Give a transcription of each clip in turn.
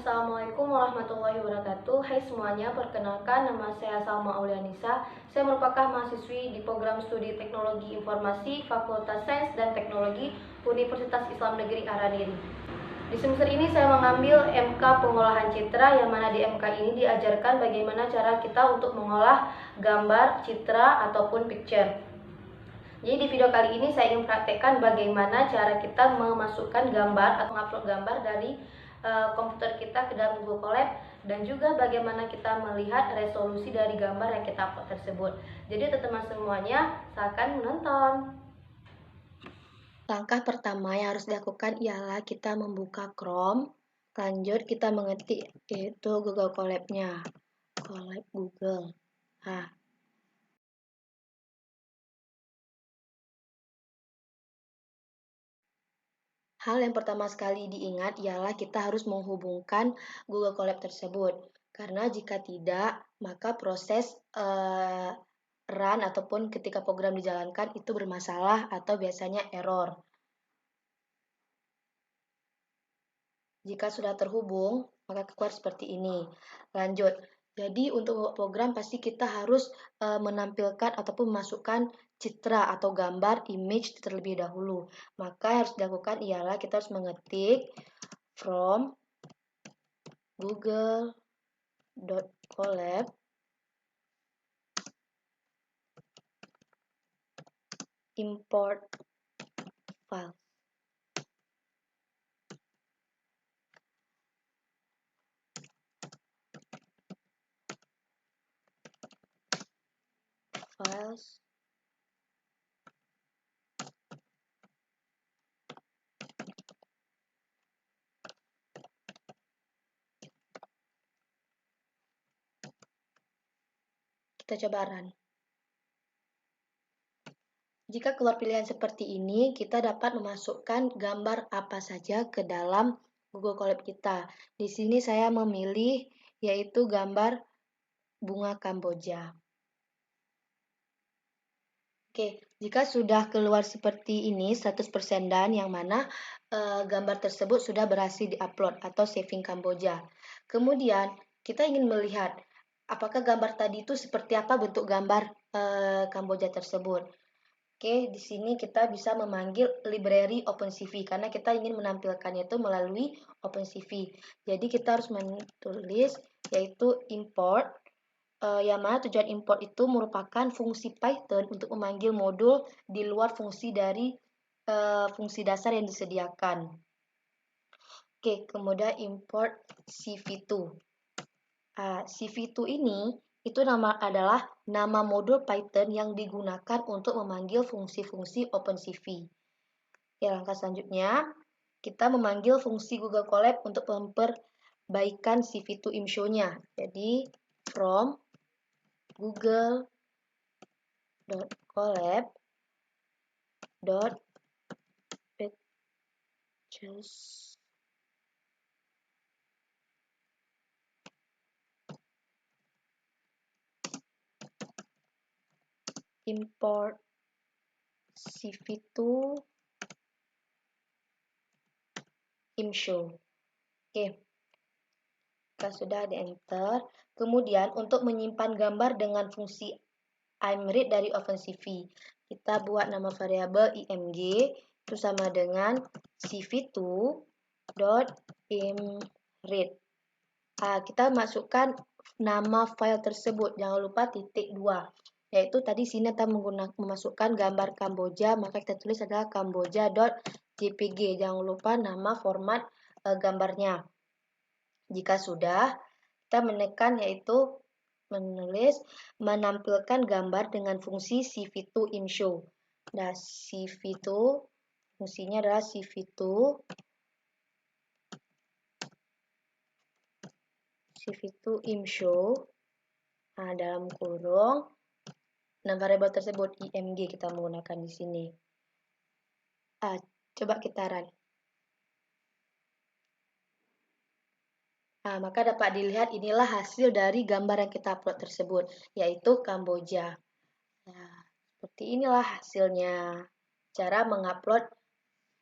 Assalamualaikum warahmatullahi wabarakatuh. Hai semuanya, perkenalkan nama saya Salma Aulianisa. Saya merupakan mahasiswi di program studi Teknologi Informasi Fakultas Sains dan Teknologi Universitas Islam Negeri Araniri. Di semester ini saya mengambil MK Pengolahan Citra, yang mana di MK ini diajarkan bagaimana cara kita untuk mengolah gambar, citra, ataupun picture. Jadi di video kali ini saya ingin praktekkan bagaimana cara kita memasukkan gambar atau mengupload gambar dari komputer kita ke dalam Google Colab, dan juga bagaimana kita melihat resolusi dari gambar yang kita upload tersebut. Jadi teman-teman semuanya, silakan menonton. Langkah pertama yang harus dilakukan ialah kita membuka Chrome, lanjut kita mengetik yaitu Google Colab-nya, Colab Google. Hal yang pertama sekali diingat ialah kita harus menghubungkan Google Colab tersebut. Karena jika tidak, maka proses run ataupun ketika program dijalankan itu bermasalah atau biasanya error. Jika sudah terhubung, maka keluar seperti ini. Lanjut. Jadi untuk program pasti kita harus menampilkan ataupun memasukkan citra atau gambar image terlebih dahulu. Maka yang harus dilakukan ialah kita harus mengetik from google.colab import file. Files. Kita coba run. Jika keluar pilihan seperti ini, kita dapat memasukkan gambar apa saja ke dalam Google Colab kita. Di sini saya memilih yaitu gambar bunga Kamboja. Oke, jika sudah keluar seperti ini 100% dan yang mana gambar tersebut sudah berhasil diupload atau saving Kamboja. Kemudian kita ingin melihat apakah gambar tadi itu seperti apa bentuk gambar Kamboja tersebut. Oke, di sini kita bisa memanggil library OpenCV karena kita ingin menampilkannya itu melalui OpenCV. Jadi kita harus menulis yaitu import, yang mana tujuan import itu merupakan fungsi Python untuk memanggil modul di luar fungsi dari fungsi dasar yang disediakan. Oke, kemudian import CV2. CV2 ini itu adalah nama modul Python yang digunakan untuk memanggil fungsi-fungsi OpenCV. Ya, langkah selanjutnya kita memanggil fungsi Google Colab untuk memperbaikan CV2 imshow-nya. Jadi from google.colab.pictures import CV2 imshow. Oke, kita sudah di enter. Kemudian untuk menyimpan gambar dengan fungsi imread dari OpenCV, kita buat nama variabel img itu sama dengan cv2.imread. Kita masukkan nama file tersebut, jangan lupa .2, yaitu tadi sini kita memasukkan gambar Kamboja, maka kita tulis adalah kamboja.jpg. Jangan lupa nama format gambarnya. Jika sudah, kita menekan yaitu menulis menampilkan gambar dengan fungsi CV2 imshow. Nah, CV2 fungsinya adalah CV2 imshow. Dalam kurung nah variabel tersebut img kita menggunakan di sini. Coba kita run. Maka dapat dilihat inilah hasil dari gambar yang kita upload tersebut, yaitu Kamboja. Seperti inilah hasilnya. Cara mengupload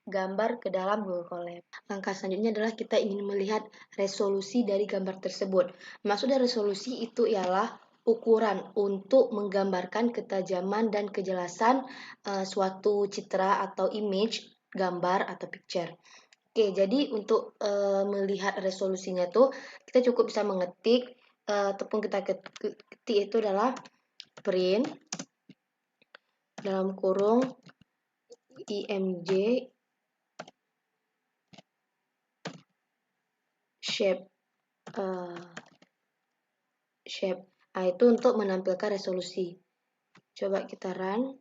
gambar ke dalam Google Colab. Langkah selanjutnya adalah kita ingin melihat resolusi dari gambar tersebut. Maksud dari resolusi itu ialah ukuran untuk menggambarkan ketajaman dan kejelasan suatu citra atau image, gambar atau picture. Oke, jadi untuk melihat resolusinya tuh kita cukup bisa mengetik ataupun kita ketik itu adalah print dalam kurung img shape shape. Nah, itu untuk menampilkan resolusi. Coba kita run.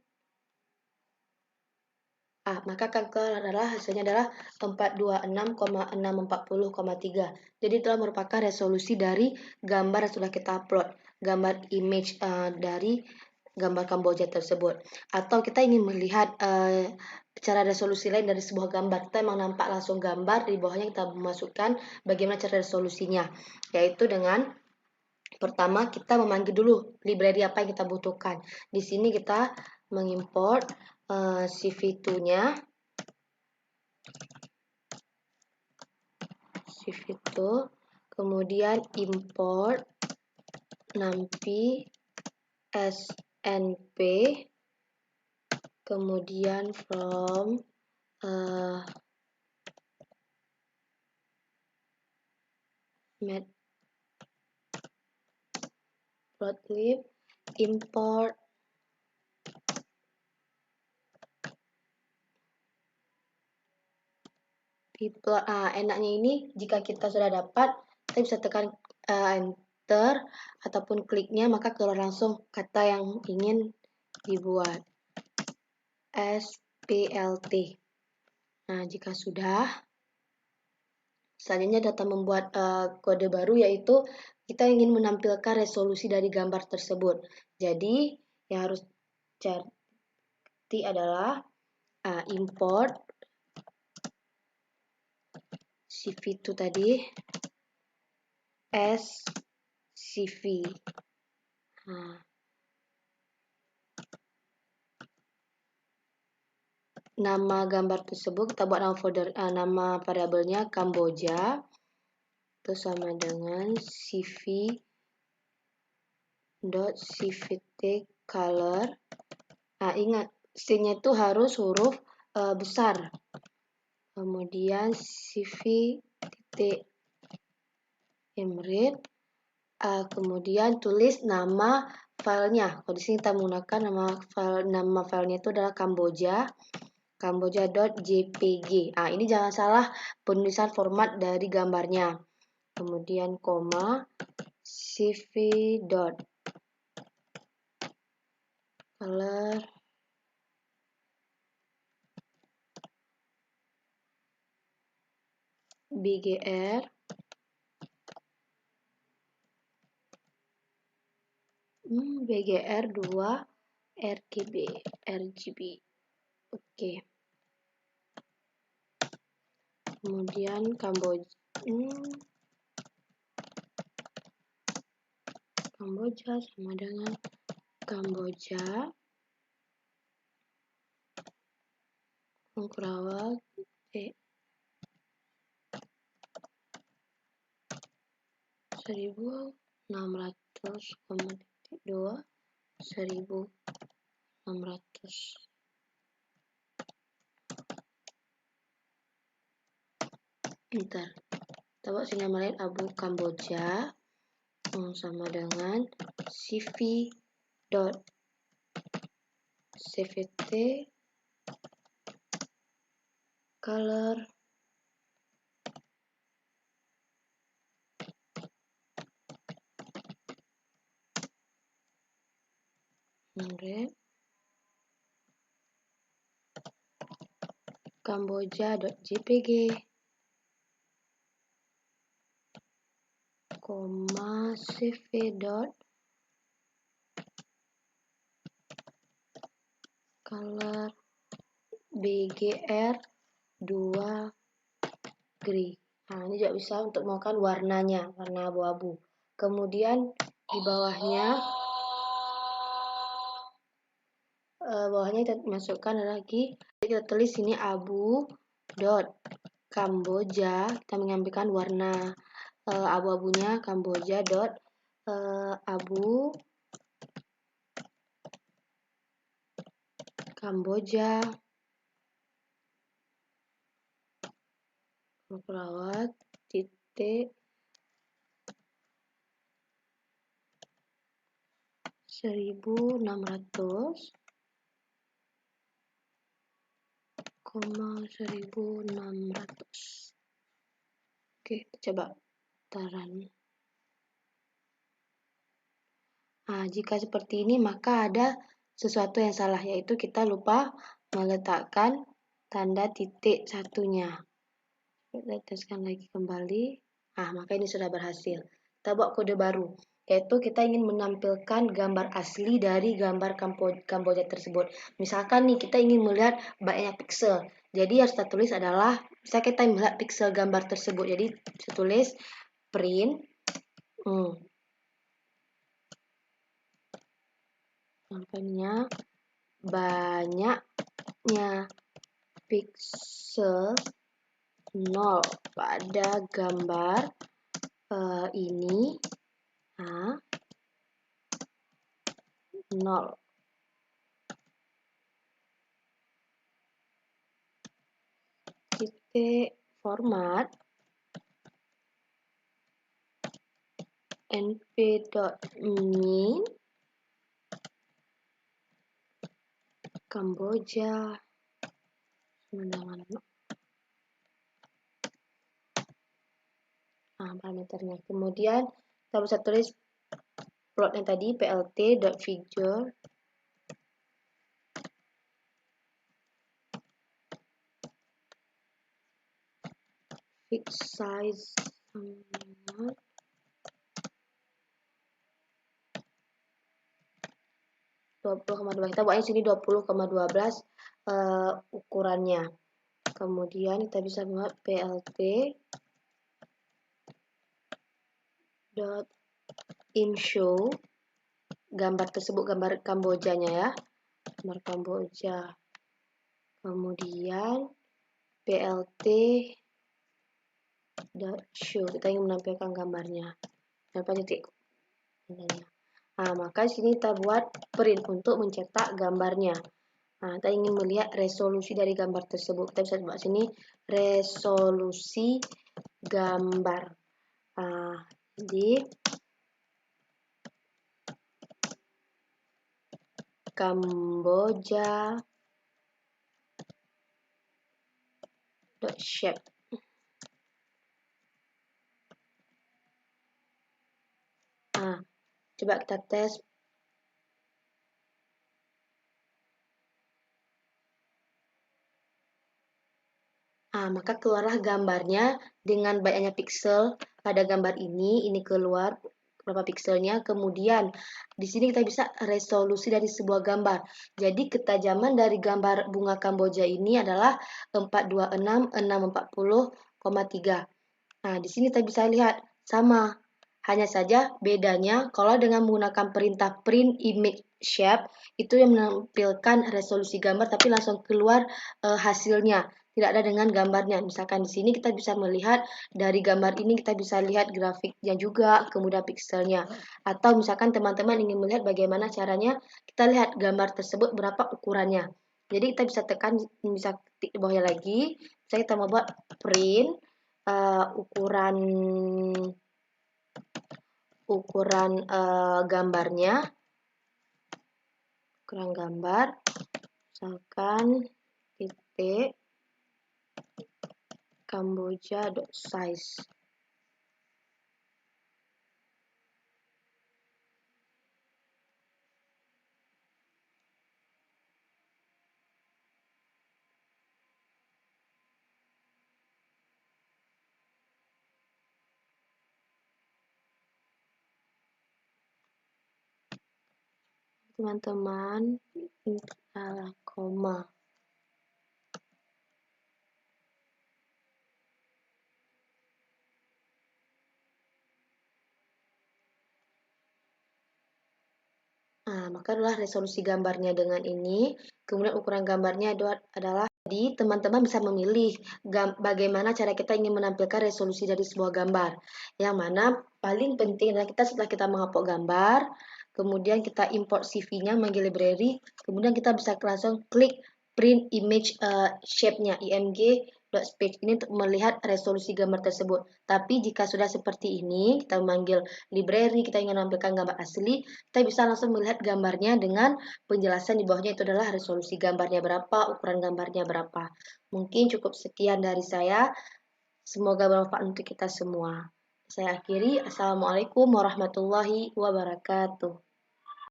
Maka akan adalah hasilnya adalah 426,640,3. Jadi telah merupakan resolusi dari gambar yang sudah kita upload, gambar image dari gambar Kamboja tersebut. Atau kita ingin melihat cara resolusi lain dari sebuah gambar. Kita memang nampak langsung gambar, di bawahnya kita memasukkan bagaimana cara resolusinya, yaitu dengan pertama kita memanggil dulu library apa yang kita butuhkan. Di sini kita mengimport CV2-nya, kemudian import numpy snp, kemudian from matplotlib import people. Enaknya ini jika kita sudah dapat, kita bisa tekan enter ataupun kliknya, maka keluar langsung kata yang ingin dibuat, splt. Nah, jika sudah, selanjutnya data membuat kode baru, yaitu kita ingin menampilkan resolusi dari gambar tersebut. Jadi yang harus cari adalah import CV2 tadi, scv. Nama gambar tersebut kita buat nama folder, nama variabelnya Kamboja, itu sama dengan cv.cvt_color. Ingat, C-nya itu harus huruf besar. Kemudian cv.imread, kemudian tulis nama filenya. Kalau di sini kita menggunakan nama filenya itu adalah Kamboja.jpg. Ini jangan salah penulisan format dari gambarnya. Kemudian koma cv.color bgr bgr 2 rgb. Oke. Kemudian Kamboja sama dengan Kamboja Mengkurawak 1600,2 1600. Bentar, kita buat sinyal lain abu Kamboja sama dengan cv.cvt color Kamboja.jpg, cv.color bgr 2 gray. Ini juga bisa untuk melakukan warnanya, warna abu-abu. Kemudian di bawahnya kita masukkan lagi, kita tulis ini abu dot Kamboja, kita mengambilkan warna abu-abunya Kamboja dot abu Kamboja perawat titik 1600 1600. Oke, kita coba taran. Nah, jika seperti ini maka ada sesuatu yang salah, yaitu kita lupa meletakkan tanda titik satunya. Kita teskan lagi kembali. Nah, maka ini sudah berhasil. Kita buat kode baru, yaitu kita ingin menampilkan gambar asli dari gambar Kamboja tersebut. Misalkan nih, kita ingin melihat banyak piksel. Jadi yang kita tulis adalah, bisa kita melihat piksel gambar tersebut. Jadi saya tulis print sampainya banyaknya piksel 0 pada gambar ini 0. Titik format np.min Kamboja parameternya. Kemudian kita bisa tulis plotnya tadi plt.figure fix size 20,2. Kita buatnya sini 20,12 ukurannya. Kemudian kita bisa buat plt dot inshow gambar tersebut, gambar Kambojanya ya, gambar Kamboja. Kemudian plt dot show, kita ingin menampilkan gambarnya tanpa titik. Nah, maka sini kita buat print untuk mencetak gambarnya. Nah, kita ingin melihat resolusi dari gambar tersebut. Kita bisa buat sini resolusi gambar. Jadi Kamboja shape. Coba kita tes. Maka keluarlah gambarnya dengan banyaknya piksel pada gambar ini keluar berapa pikselnya. Kemudian di sini kita bisa resolusi dari sebuah gambar. Jadi ketajaman dari gambar bunga Kamboja ini adalah 426/640,3. Nah, di sini kita bisa lihat sama. Hanya saja bedanya kalau dengan menggunakan perintah print image shape itu yang menampilkan resolusi gambar tapi langsung keluar hasilnya. Tidak ada dengan gambarnya. Misalkan di sini kita bisa melihat dari gambar ini kita bisa lihat grafiknya juga, kemudian pikselnya. Atau misalkan teman-teman ingin melihat bagaimana caranya, kita lihat gambar tersebut berapa ukurannya. Jadi kita bisa tekan, bisa ketik di bawahnya lagi. Misalnya kita mau buat print ukuran gambarnya, ukuran gambar, misalkan titik Kamboja.size. Teman-teman, salah koma. Maka adalah resolusi gambarnya dengan ini. Kemudian ukuran gambarnya adalah Jadi, teman-teman bisa memilih bagaimana cara kita ingin menampilkan resolusi dari sebuah gambar. Yang mana paling penting adalah setelah kita mengupload gambar, kemudian kita import CV-nya melalui library, kemudian kita bisa langsung klik print image shape-nya img.page ini untuk melihat resolusi gambar tersebut. Tapi jika sudah seperti ini, kita memanggil library, kita ingin menampilkan gambar asli, kita bisa langsung melihat gambarnya dengan penjelasan di bawahnya itu adalah resolusi gambarnya berapa, ukuran gambarnya berapa. Mungkin cukup sekian dari saya. Semoga bermanfaat untuk kita semua. Saya akhiri. Assalamualaikum warahmatullahi wabarakatuh.